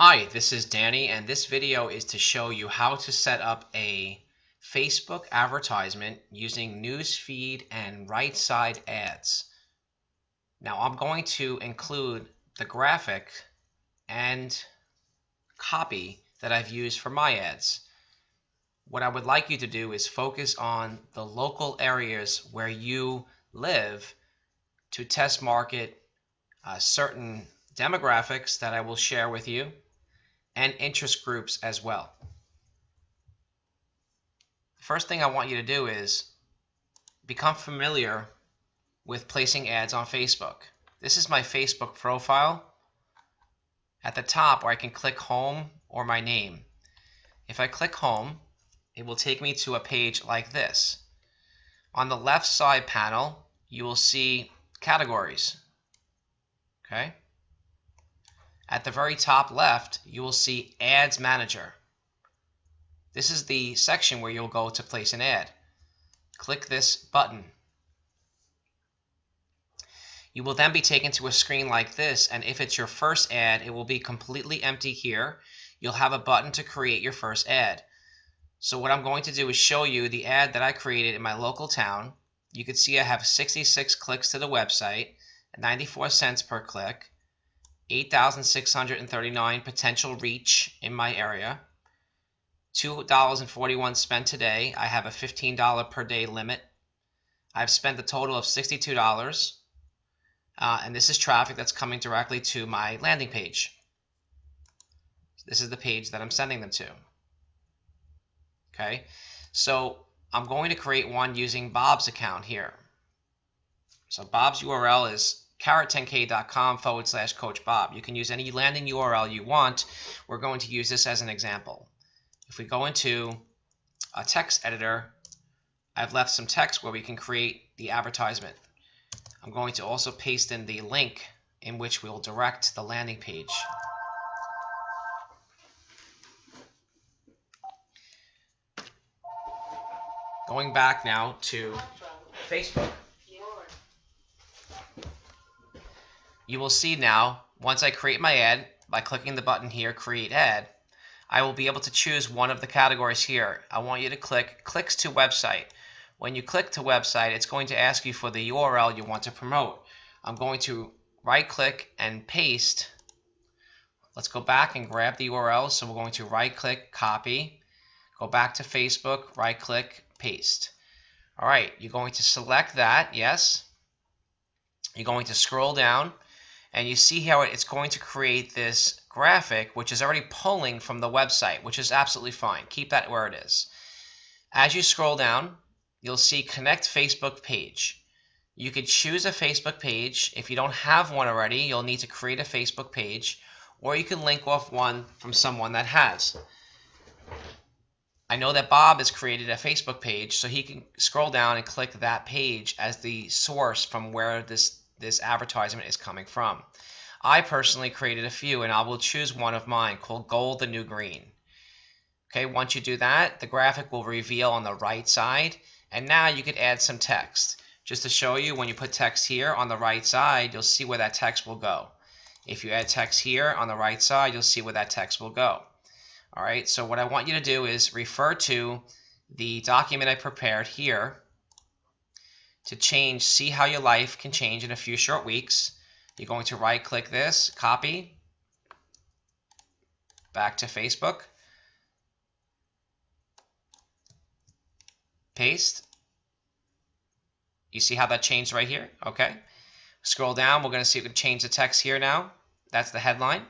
Hi, this is Danny, and this video is to show you how to set up a Facebook advertisement using newsfeed and right side ads. Now I'm going to include the graphic and copy that I've used for my ads. What I would like you to do is focus on the local areas where you live to test market certain demographics that I will share with you, and interest groups as well. First thing I want you to do is become familiar with placing ads on Facebook. This is my Facebook profile. At the top, where I can click home or my name. If I click home, it will take me to a page like this. On the left side panel, you will see categories. Okay? At the very top left, you will see Ads Manager. This is the section where you'll go to place an ad. Click this button. You will then be taken to a screen like this, and if it's your first ad, it will be completely empty here. You'll have a button to create your first ad. So what I'm going to do is show you the ad that I created in my local town. You can see I have 66 clicks to the website, 94 cents per click, 8,639 potential reach in my area, $2.41 spent today. I have a $15 per day limit. I've spent a total of $62, and this is traffic that's coming directly to my landing page. This is the page that I'm sending them to. Okay, so I'm going to create one using Bob's account here. So Bob's URL is carrot10k.com/Coach Bob. You can use any landing URL you want. We're going to use this as an example. If we go into a text editor, I've left some text where we can create the advertisement. I'm going to also paste in the link in which we'll direct the landing page. Going back now to Facebook. You will see now, once I create my ad, by clicking the button here, Create Ad, I will be able to choose one of the categories here. I want you to click Clicks to Website. When you click to Website, it's going to ask you for the URL you want to promote. I'm going to right-click and paste. Let's go back and grab the URL. So we're going to right-click, copy, go back to Facebook, right-click, paste. All right, you're going to select that, yes. You're going to scroll down, and you see how it's going to create this graphic, which is already pulling from the website, which is absolutely fine. Keep that where it is. As you scroll down, you'll see Connect Facebook Page. You could choose a Facebook page. If you don't have one already, you'll need to create a Facebook page, or you can link off one from someone that has. I know that Bob has created a Facebook page, so he can scroll down and click that page as the source from where this advertisement is coming from. I personally created a few, and I will choose one of mine called Gold the New Green. Okay, once you do that, the graphic will reveal on the right side, and now you could add some text. Just to show you, when you put text here on the right side, you'll see where that text will go. If you add text here on the right side, you'll see where that text will go. All right, so what I want you to do is refer to the document I prepared here to change, see how your life can change in a few short weeks. You're going to right-click this, copy, back to Facebook, paste. You see how that changed right here? Okay. Scroll down, we're going to see if we can change the text here now. That's the headline.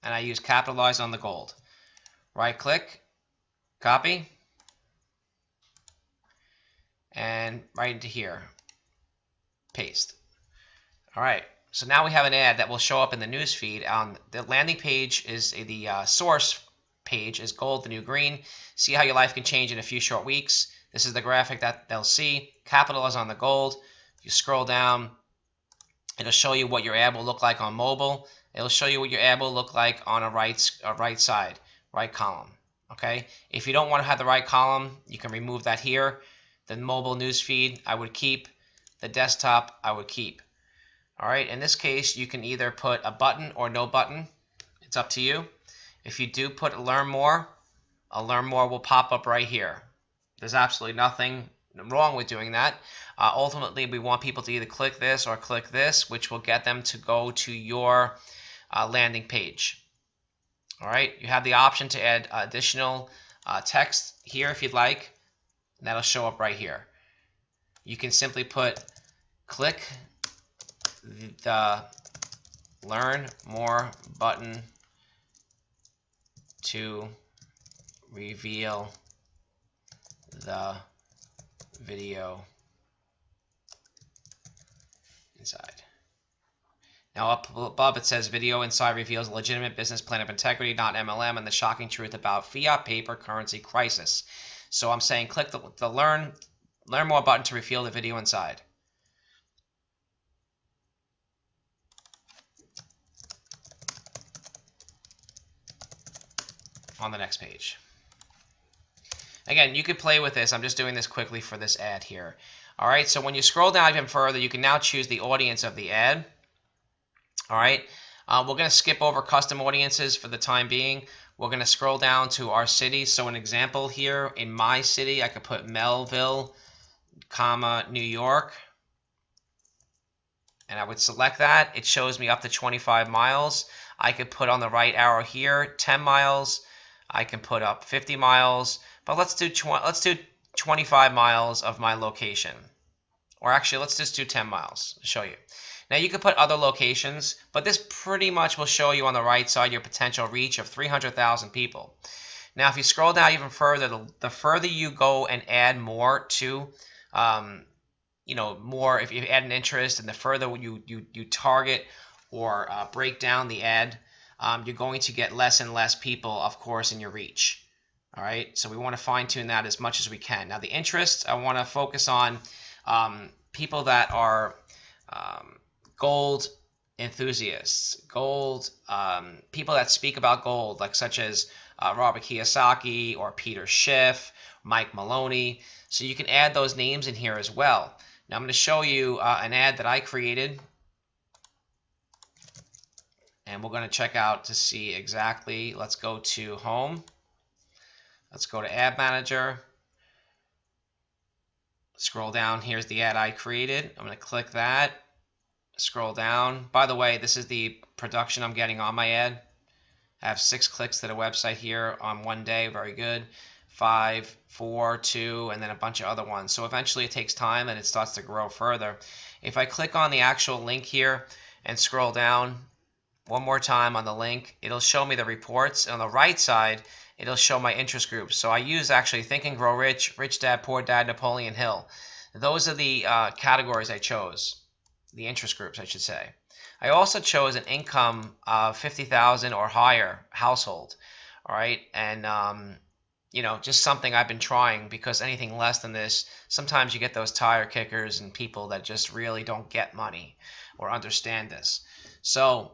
And I use capitalize on the gold. Right-click, copy, and right into here, paste. All right, so now we have an ad that will show up in the news feed. The landing page is the source page is Gold the New Green. See how your life can change in a few short weeks. This is the graphic that they'll see. Capitalize on the gold. If you scroll down, it'll show you what your ad will look like on mobile. It'll show you what your ad will look like on a right side, right column. Okay. If you don't want to have the right column, you can remove that here. The mobile news feed I would keep. The desktop I would keep. All right, in this case, you can either put a button or no button. It's up to you. If you do put learn more, a learn more will pop up right here. There's absolutely nothing wrong with doing that. Ultimately, we want people to either click this or click this, which will get them to go to your landing page. All right, you have the option to add additional text here if you'd like. That'll show up right here. You can simply put click the learn more button to reveal the video inside. Now up above it says video inside reveals a legitimate business plan of integrity, not MLM, and the shocking truth about fiat paper currency crisis. So I'm saying click the learn more button to reveal the video inside. On the next page. Again, you could play with this. I'm just doing this quickly for this ad here. All right, so when you scroll down even further, you can now choose the audience of the ad. All right, we're going to skip over custom audiences for the time being. We're going to scroll down to our city. So an example here, in my city, I could put Melville, New York. And I would select that. It shows me up to 25 miles. I could put on the right arrow here 10 miles. I can put up 50 miles, but let's do 25 miles of my location. Or actually, let's just do 10 miles to show you. Now you can put other locations, but this pretty much will show you on the right side your potential reach of 300,000 people. Now if you scroll down even further, the further you go and add more to, more if you add an interest, and the further you target or break down the ad, you're going to get less and less people, of course, in your reach. All right, so we want to fine tune that as much as we can. Now the interests, I want to focus on people that are gold enthusiasts, gold people that speak about gold, like such as Robert Kiyosaki or Peter Schiff, Mike Maloney. So you can add those names in here as well. Now I'm going to show you an ad that I created. And we're going to check out to see exactly. Let's go to home. Let's go to ad manager. Scroll down. Here's the ad I created. I'm going to click that. Scroll down. By the way, this is the production I'm getting on my ad. I have 6 clicks to the website here on one day. Very good. 5, 4, 2, and then a bunch of other ones. So eventually it takes time and it starts to grow further. If I click on the actual link here and scroll down one more time on the link, it'll show me the reports. On the right side, it'll show my interest groups. So I use actually Think and Grow Rich, Rich Dad, Poor Dad, Napoleon Hill. Those are the categories I chose, the interest groups, I should say. I also chose an income of 50,000 or higher household. All right, and just something I've been trying, because anything less than this, sometimes you get those tire kickers and people that just really don't get money or understand this. So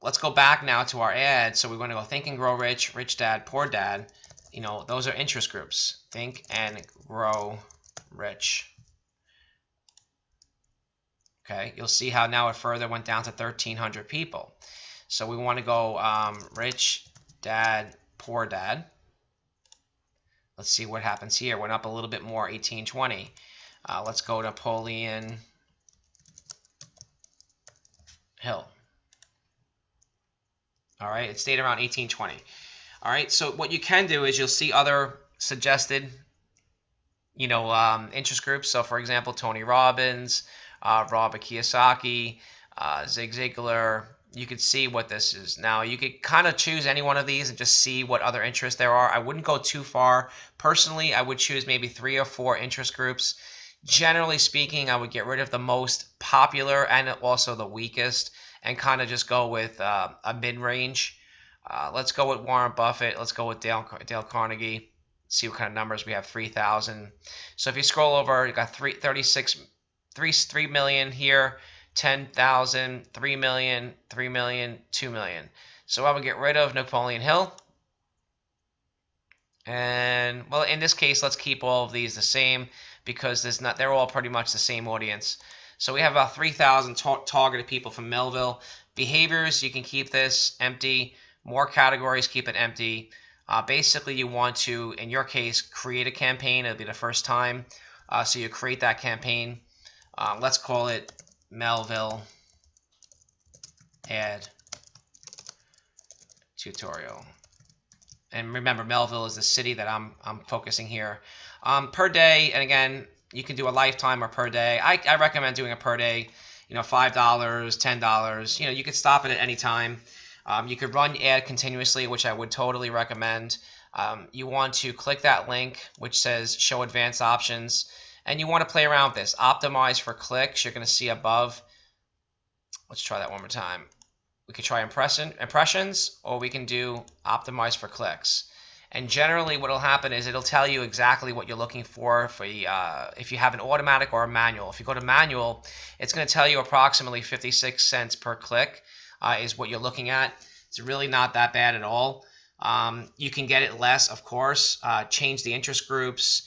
let's go back now to our ad. So we're going to go Think and Grow Rich, Rich Dad, Poor Dad. Those are interest groups. Think and Grow Rich. Okay, you'll see how now it further went down to 1,300 people. So we want to go Rich Dad, Poor Dad. Let's see what happens here. Went up a little bit more, 1820. Let's go to Napoleon Hill. All right, it stayed around 1820. All right, so what you can do is you'll see other suggested, interest groups. So for example, Tony Robbins, Robert Kiyosaki, Zig Ziglar. You could see what this is. Now you could kind of choose any one of these and just see what other interests there are. I wouldn't go too far. Personally, I would choose maybe 3 or 4 interest groups. Generally speaking, I would get rid of the most popular and also the weakest, and kind of just go with a mid-range. Let's go with Warren Buffett. Let's go with Dale Carnegie. See what kind of numbers we have. 3,000. So if you scroll over, you got 3 million here, 10,000, 3 million, 3 million, 2 million. So I would get rid of Napoleon Hill. And well, in this case, let's keep all of these the same, because they're all pretty much the same audience. So we have about 3,000 targeted people from Melville. Behaviors, you can keep this empty. More categories, keep it empty. Basically, you want to, in your case, create a campaign. It'll be the first time. So you create that campaign. Let's call it Melville ad tutorial. And remember, Melville is the city that I'm focusing here. Per day, and again, you can do a lifetime or per day. I recommend doing a per day, $5, $10. You could stop it at any time. You could run ad continuously, which I would totally recommend. You want to click that link, which says show advanced options, and you want to play around with this. Optimize for clicks. You're going to see above. Let's try that one more time. We could try impressions, or we can do optimize for clicks. And generally what will happen is it'll tell you exactly what you're looking for if you have an automatic or a manual. If you go to manual, it's going to tell you approximately 56 cents per click is what you're looking at. It's really not that bad at all. You can get it less, of course. Change the interest groups.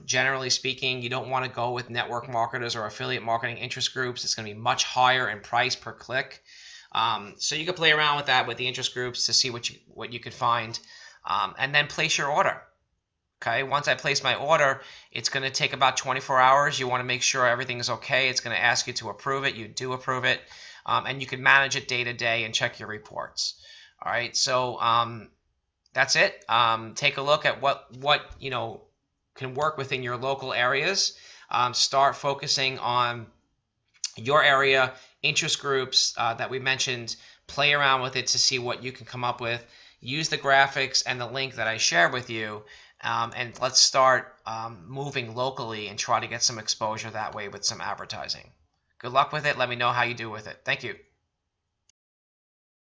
Generally speaking, you don't want to go with network marketers or affiliate marketing interest groups. It's going to be much higher in price per click. So you can play around with that with the interest groups to see what you could find, and then place your order. Okay, once I place my order, it's going to take about 24 hours. You want to make sure everything is okay. It's going to ask you to approve it. You do approve it, and you can manage it day to day and check your reports. All right, so that's it. Take a look at what can work within your local areas. Start focusing on your area, interest groups that we mentioned. Play around with it to see what you can come up with. Use the graphics and the link that I shared with you, and let's start moving locally and try to get some exposure that way with some advertising. Good luck with it. Let me know how you do with it. Thank you.